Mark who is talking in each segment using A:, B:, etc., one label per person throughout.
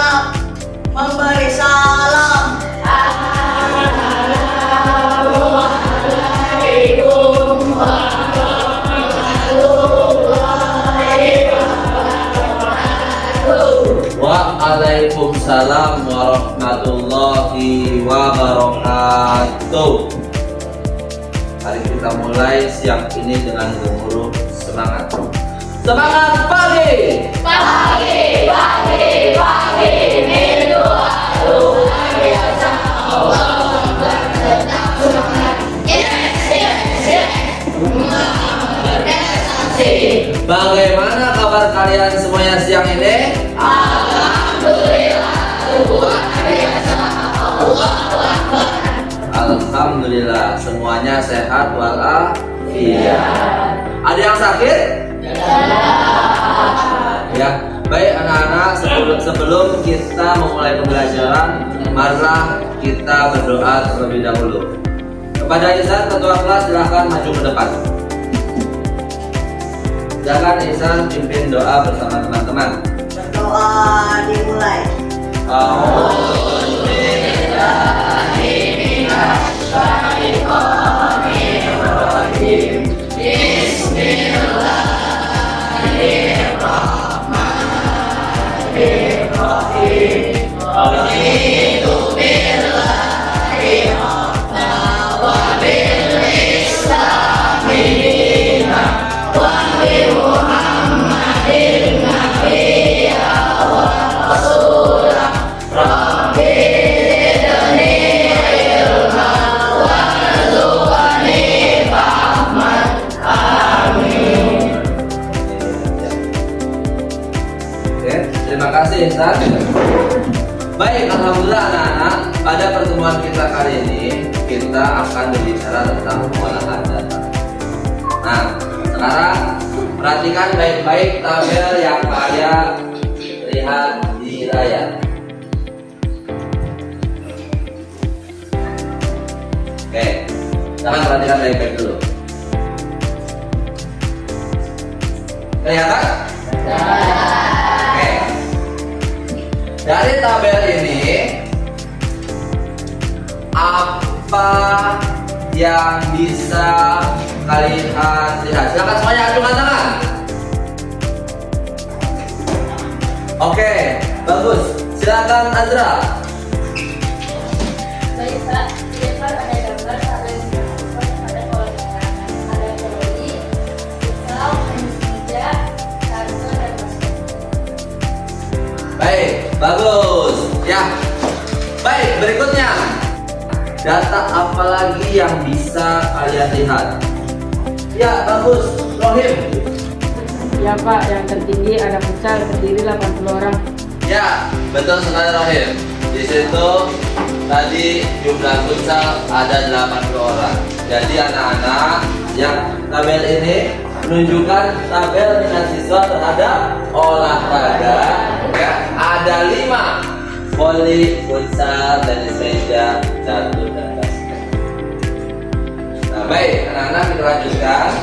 A: siap memberi salam. Assalamualaikum warahmatullahi wabarakatuh.
B: Waalaikumsalam warahmatullahi wabarakatuh. Mari kita mulai siang ini dengan gemuruh semangat. Semangat pagi!
A: Pagi, pagi, pagi, minum luar biasa. Allah tetap semangat. Yes, yes, yes. Berprestasi.
B: Bagaimana kabar kalian semuanya siang ini?
A: Alhamdulillah luar biasa. Allah Akbar.
B: Alhamdulillah semuanya sehat walafiat. Ada yang sakit? Ya, baik anak-anak, sebelum kita memulai pembelajaran, marilah kita berdoa terlebih dahulu. Kepada Ihsan ketua kelas, silahkan maju ke depan. Silakan Ihsan pimpin doa bersama teman-teman.
A: Berdoa dimulai. Bismillahirrahmanirrahim. Bismillahirrahmanirrahim. Raditu billahi rabban wa bil islami dinan wa bi Muhammadin nabiyya wa rasulah. Rabbi zidni ilma warzuqni fahman. Amin.
B: Oke, terima kasih Ihsan. Baik, alhamdulillah anak-anak, pada pertemuan kita kali ini kita akan berbicara tentang pengolahan data. Nah, sekarang perhatikan baik-baik tabel yang kalian lihat di layar. Oke, sekarang perhatikan baik-baik dulu. Kelihatan? Oke. Dari tabel ini, apa yang bisa kalian lihat? Silakan semuanya acungkan tangan. Oke, bagus. Silakan Azra.
C: Baik, Pak. Di depan ada gambar tabel indikator yang ada kolom kanan. Ada kalori, sukal, meja, kartu, dan masuk.
B: Baik, bagus. Ya. Baik, berikutnya. Data apa lagi yang bisa kalian lihat? Ya, bagus. Rohim.
D: Ya Pak, yang tertinggi ada futsal terdiri 80 orang.
B: Ya, betul sekali Rohim. Di situ tadi jumlah futsal ada 80 orang. Jadi anak-anak, yang tabel ini menunjukkan tabel minat siswa terhadap olahraga. Ya, ada 5: voli, futsal, tenis meja, catur, dan basket. Nah, baik anak-anak, kita lanjutkan.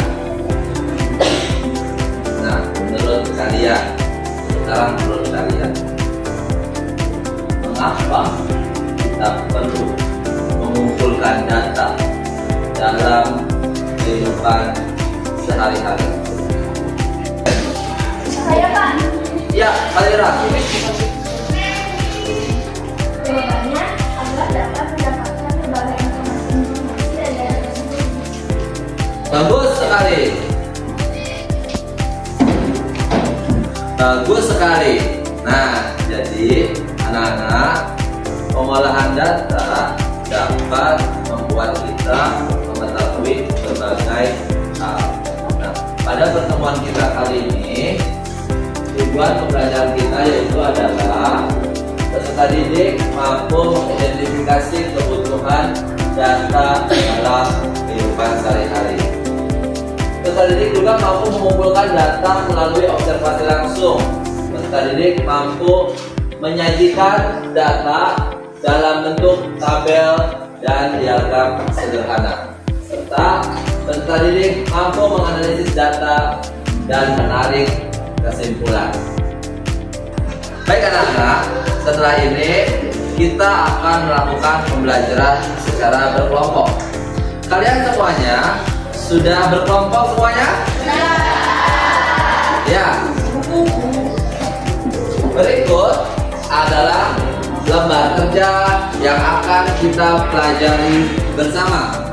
B: Nah, menurut kalian, sekarang menurut kalian, mengapa kita perlu mengumpulkan data dalam kehidupan sehari-hari?
C: Saya, Pak.
B: Ya, Kalira.
C: Jawabannya agar dapat mendapatkan berbagai informasi dari data tersebut.
B: Bagus sekali. Bagus sekali. Nah, jadi anak-anak, pengolahan data dapat membuat kita mengetahui berbagai hal. Nah, pada pertemuan kita kali ini, tujuan pembelajaran kita yaitu adalah peserta didik mampu mengidentifikasi kebutuhan data dalam kehidupan sehari-hari. Peserta didik juga mampu mengumpulkan data melalui observasi langsung. Peserta didik mampu menyajikan data dalam bentuk tabel dan diagram sederhana. Serta peserta didik mampu menganalisis data dan menarik kesimpulan. Baik anak-anak, setelah ini kita akan melakukan pembelajaran secara berkelompok. Kalian semuanya sudah berkelompok semuanya? Ya. Berikut adalah lembar kerja yang akan kita pelajari bersama.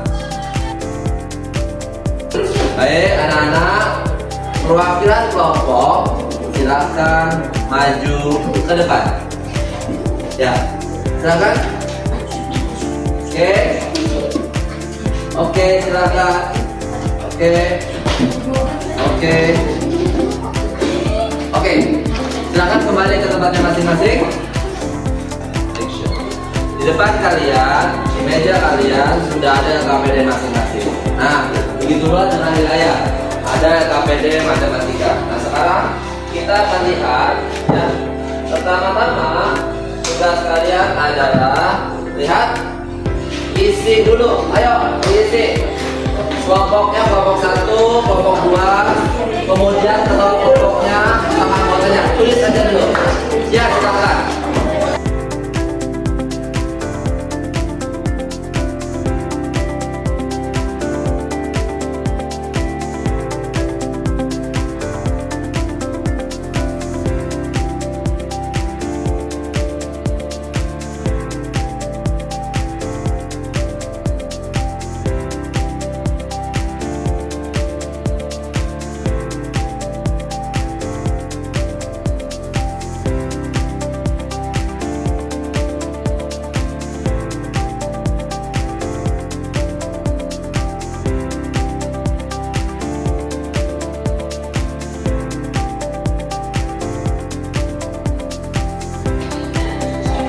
B: Baik anak-anak, perwakilan kelompok silakan maju ke depan. Ya, silakan. Oke, silakan. Oke, silakan kembali ke tempatnya masing-masing. Di depan kalian, di meja kalian sudah ada KPD masing-masing. Nah, begitulah dengan wilayah. Ada KPD matematika. Nah, sekarang kita akan lihat ya. Pertama-tama tugas kalian adalah lihat, isi dulu. Ayo, isi. Kelompoknya kelompok 1, kelompok 2, kemudian kelompoknya sama anggotanya. Tulis saja dulu. Ya, silakan.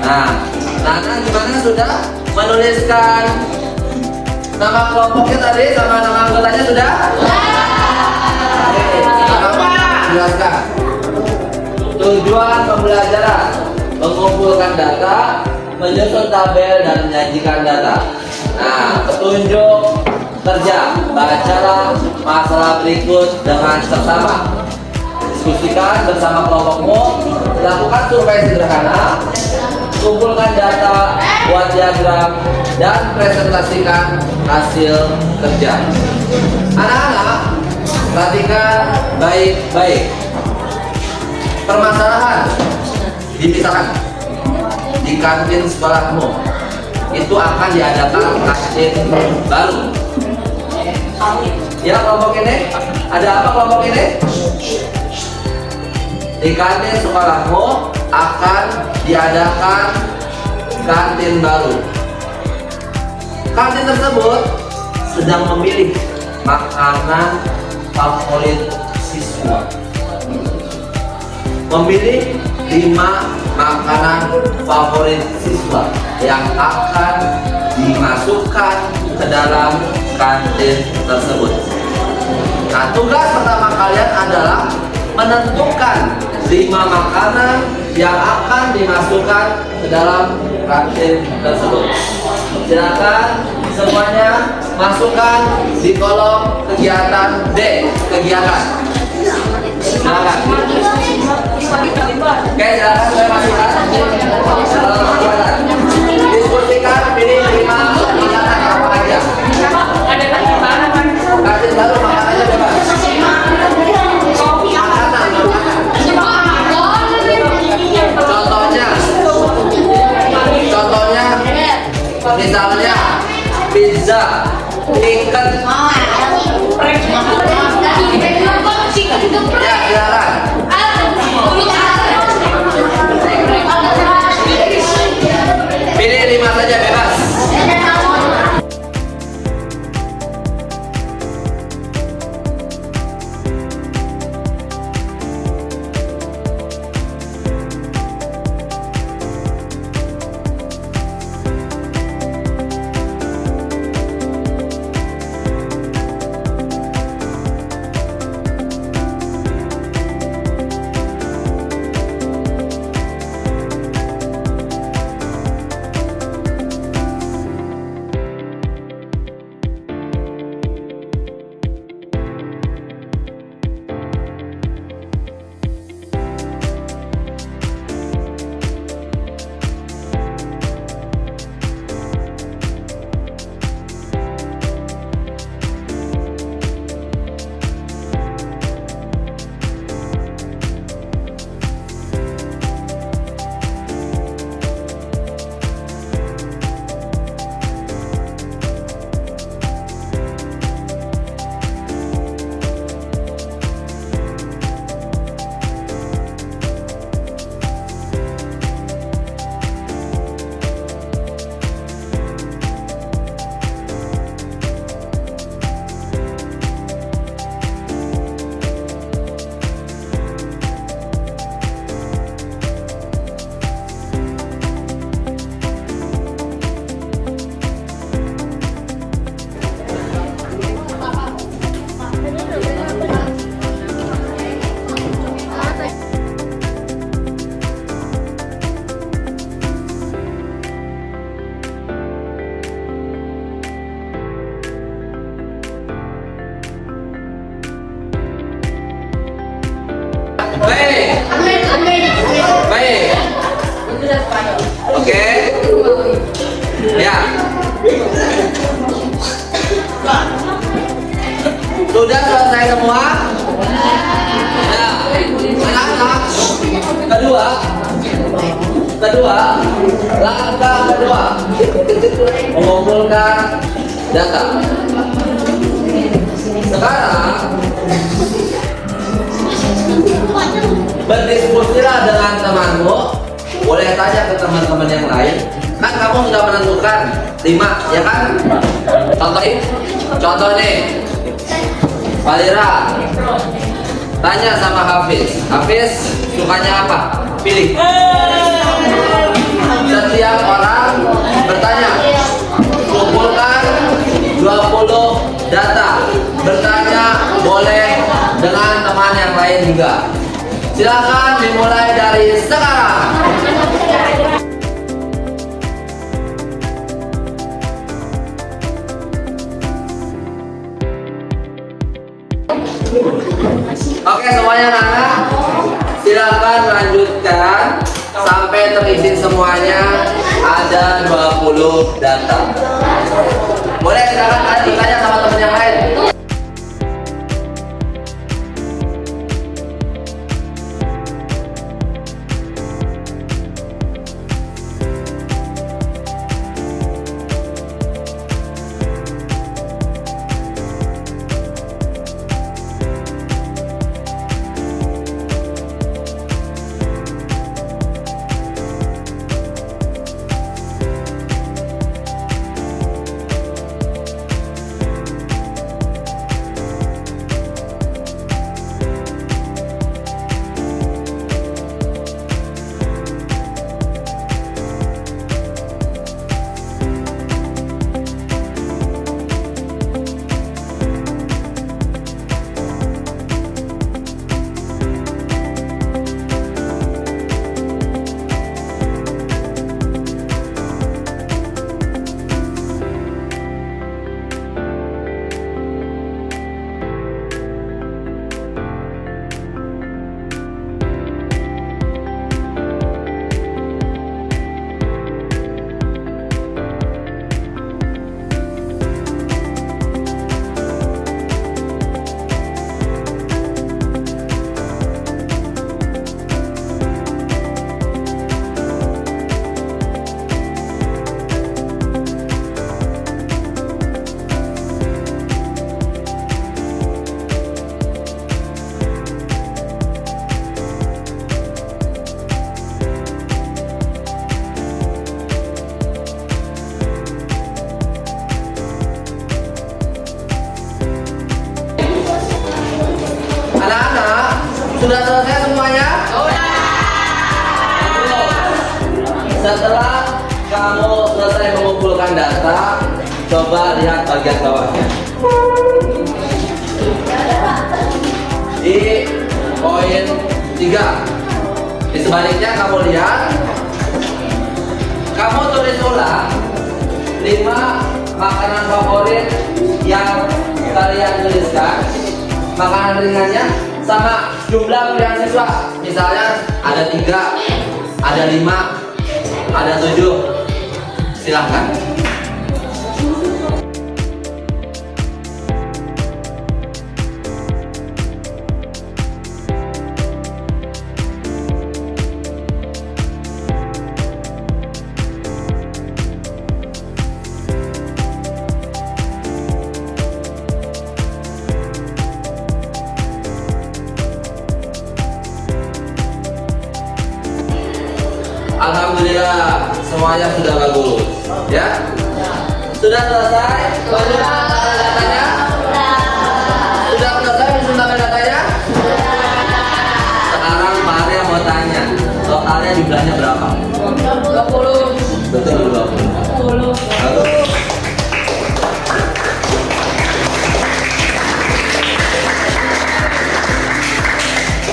B: Nah, Nana gimana sudah menuliskan nama kelompoknya tadi sama nama anggotanya sudah? Oke, jelaskan. Tujuan pembelajaran: mengumpulkan data, menyusun tabel dan menyajikan data. Nah, petunjuk kerja: bacalah masalah berikut dengan seksama. Diskusikan bersama kelompokmu, lakukan survei sederhana, kumpulkan data, buat diagram, dan presentasikan hasil kerja. Anak-anak, perhatikan baik-baik. Permasalahan dipisahkan. Di kantin sekolahmu itu akan diadakan kantin baru. Ya, kelompok ini ada apa kelompok ini? Di kantin sekolahmu akan diadakan kantin baru. Kantin tersebut sedang memilih makanan favorit siswa. Memilih 5 makanan favorit siswa yang akan dimasukkan ke dalam kantin tersebut. Nah, tugas pertama kalian adalah menentukan 5 makanan yang akan dimasukkan ke dalam kantin tersebut. Silakan semuanya masukkan di kolom kegiatan D, kegiatan. Silakan. Oke, silakan saya masukkan. Diskusikan, pilih 5 kegiatan apa aja. Kantin baru makanannya bebas. Contohnya, misalnya pizza, chicken. Ya, silakan. Pilih 5 saja bebas. Oke? Ya. Sudah selesai semua? Ya. Anak-anak. Kedua, langkah kedua, mengumpulkan data. Sekarang berdiskusilah dengan temanmu. Boleh tanya ke teman-teman yang lain. Kan kamu sudah menentukan 5, ya kan? Contoh nih, Valira tanya sama Hafiz. Hafiz sukanya apa? Pilih. Setiap orang bertanya. Kumpulkan 20 data. Bertanya boleh dengan teman yang lain juga. Silakan dimulai dari sekarang. Oke semuanya anak-anak, silakan lanjutkan sampai terisi semuanya. Ada 20 data. Boleh silakan tanya sama teman yang lain. Sudah selesai semuanya? Setelah kamu selesai mengumpulkan data, coba lihat bagian bawahnya. Di poin 3. Di sebaliknya kamu lihat, kamu tulis ulang 5 makanan favorit yang kalian tuliskan. Makanan ringannya sama jumlah pilihan siswa. Misalnya ada 3, ada 5, ada 7. Silahkan. Alhamdulillah semuanya sudah bagus, ya. Sudah selesai menyumbangkan datanya? Sudah selesai menyumbangkan datanya? Sekarang Pak Arya mau tanya, totalnya jumlahnya berapa?
D: 20.
B: Betul 20. Bagus.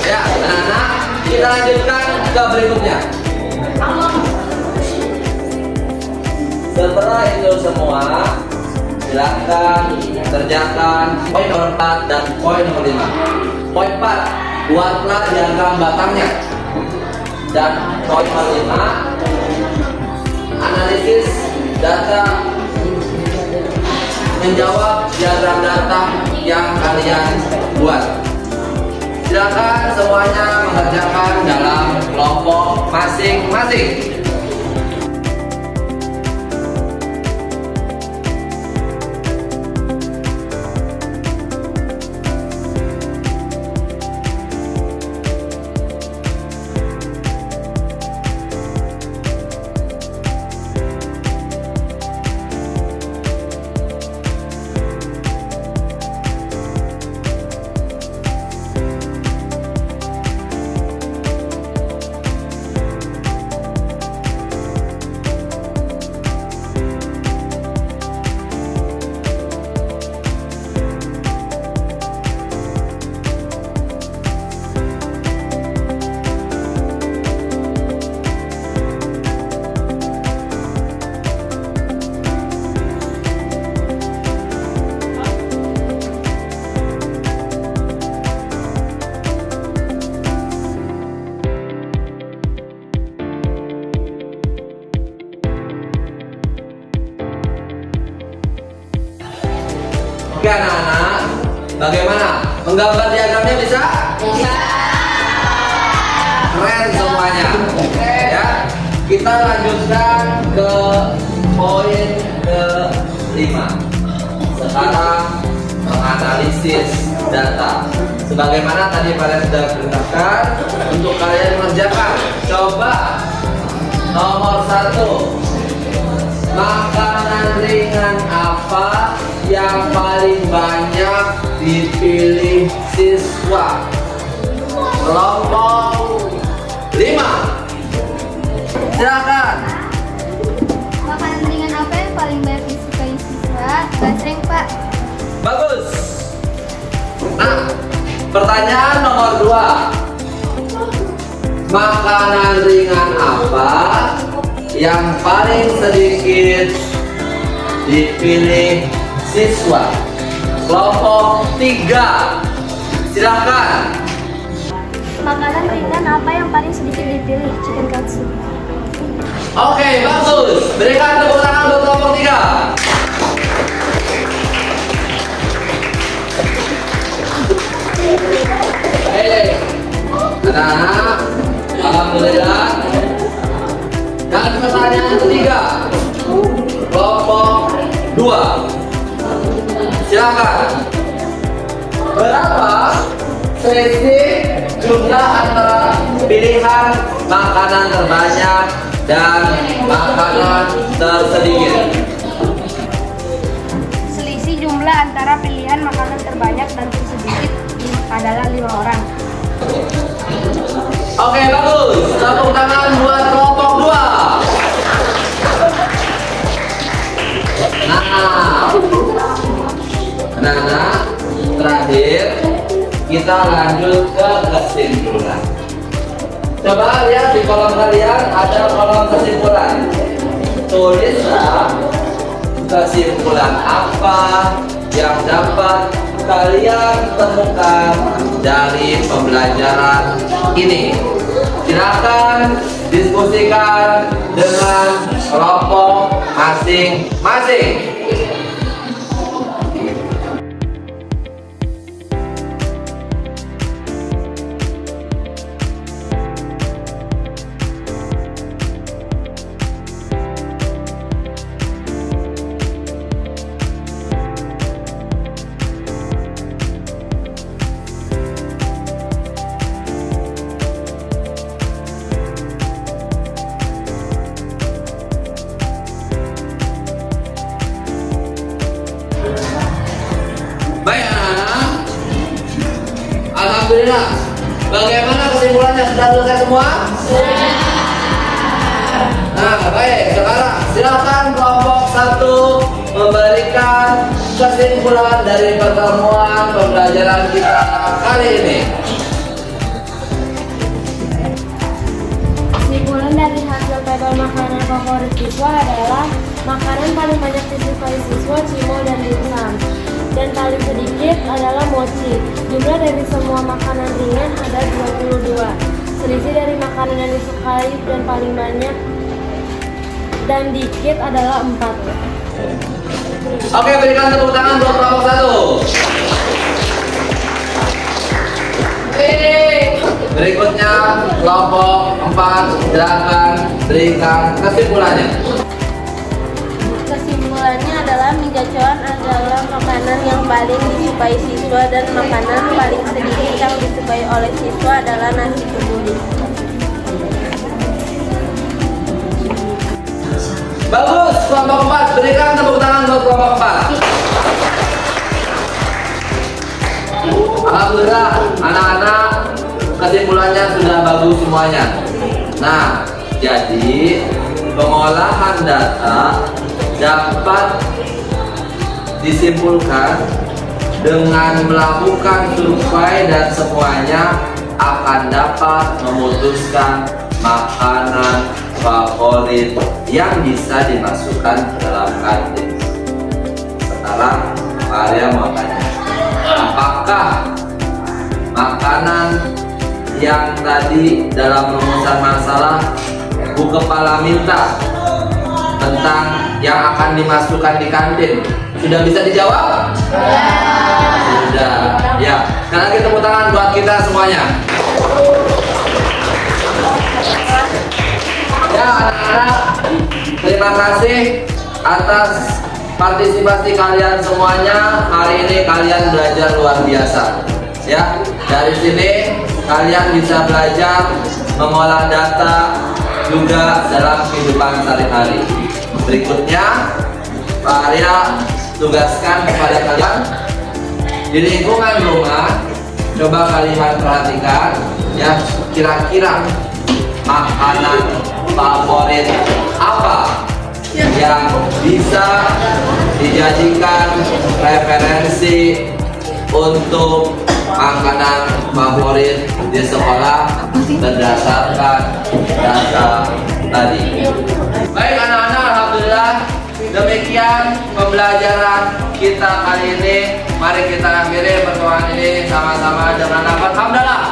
B: Ya, anak-anak, kita lanjutkan ke berikutnya. Setelah itu semua, silakan kerjakan poin nomor 4 dan poin nomor 5. Poin 4, buatlah diagram batangnya. Dan poin nomor 5, menjawab diagram data yang kalian buat. Silakan semuanya mengerjakan dalam kelompok masing-masing. Oke anak-anak, bagaimana? Menggambar diagramnya bisa?
A: Bisa.
B: Keren semuanya. Ya, kita lanjutkan ke poin ke-5. Sekarang menganalisis data. Sebagaimana tadi kalian sudah perintahkan untuk kalian mengerjakan. Coba nomor 1. Makanan ringan apa yang paling banyak dipilih siswa? Kelompok 5. Silakan.
C: Makanan ringan apa yang paling banyak disukai siswa? Basreng, Pak.
B: Bagus. Nah, pertanyaan nomor 2. Makanan ringan apa yang paling sedikit dipilih siswa? Kelompok 3. Silakan.
C: Makanan ringan apa yang paling sedikit dipilih? Chicken katsu.
B: Oke, bagus. Berikan tepuk tangan untuk kelompok 3. Baik. Anak-anak, alhamdulillah. Dan pertanyaan ketiga, kelompok 2. Silakan. Berapa selisih jumlah antara pilihan makanan terbanyak dan makanan tersedikit?
C: Selisih jumlah antara pilihan makanan terbanyak dan tersedikit adalah 5 orang.
B: Oke, bagus. Tepuk tangan buat kelompok 2. Nah, terakhir kita lanjut ke kesimpulan. Coba lihat di kolom kalian ada kolom kesimpulan. Tulislah kesimpulan apa yang dapat kalian temukan dari pembelajaran ini. Silakan diskusikan dengan kelompok masing-masing. Baik anak-anak, alhamdulillah. Bagaimana kesimpulannya? Sudah selesai semua? Sudah. Nah, baik. Sekarang silakan kelompok 1 memberikan kesimpulan dari pertemuan pembelajaran kita kali ini.
C: Kesimpulan dari hasil tabel makanan favorit siswa adalah makanan paling banyak disukai siswa cimol dan dimsum, dan paling sedikit adalah mochi. Jumlah dari semua makanan ringan ada 22. Selisih dari makanan yang disukai dan paling banyak dan dikit adalah 4.
B: Oke, berikan tepuk tangan buat kelompok 1. Berikutnya kelompok 4, silakan berikan kesimpulannya.
C: Kesimpulannya adalah mie gacoan adalah makanan yang paling disukai siswa dan makanan paling sedikit yang disukai oleh siswa adalah nasi kebuli.
B: Bagus, kelompok 4, berikan tepuk tangan buat kelompok 4. Alhamdulillah, anak-anak kesimpulannya sudah bagus semuanya. Nah, jadi pengolahan data dapat disimpulkan dengan melakukan survei dan semuanya akan dapat memutuskan makanan favorit yang bisa dimasukkan ke dalam kantin. Sekarang Pak Arya mau tanya, apakah makanan yang tadi dalam rumusan masalah Bu Kepala minta tentang yang akan dimasukkan di kantin sudah bisa dijawab? Sudah. Ya, sekarang kita tepuk tangan buat kita semuanya. Ya anak-anak, terima kasih atas partisipasi kalian semuanya. Hari ini kalian belajar luar biasa. Ya, dari sini kalian bisa belajar mengolah data juga dalam kehidupan sehari-hari. Berikutnya, Pak Arya tugaskan kepada kalian di lingkungan rumah. Coba kalian perhatikan, ya, kira-kira makanan favorit apa yang bisa dijadikan referensi untuk makanan favorit di sekolah berdasarkan data tadi. Baik anak-anak, alhamdulillah demikian pembelajaran kita kali ini. Mari kita akhiri pertemuan ini sama-sama dengan apa? Alhamdulillah.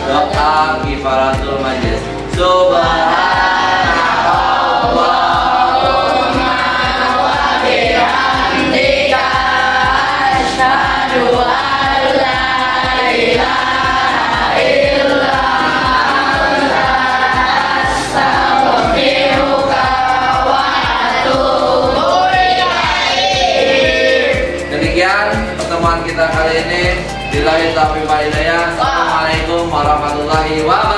B: Doa kifaratul majlis. Subhanallahumma wa bihamdika asyhadu an la ilaha illa anta astaghfiruka wa atubu ilaik. Demikian pertemuan kita kali ini. Billahi taufiq wal hidayah. Assalamualaikum warahmatullahi wabarakatuh.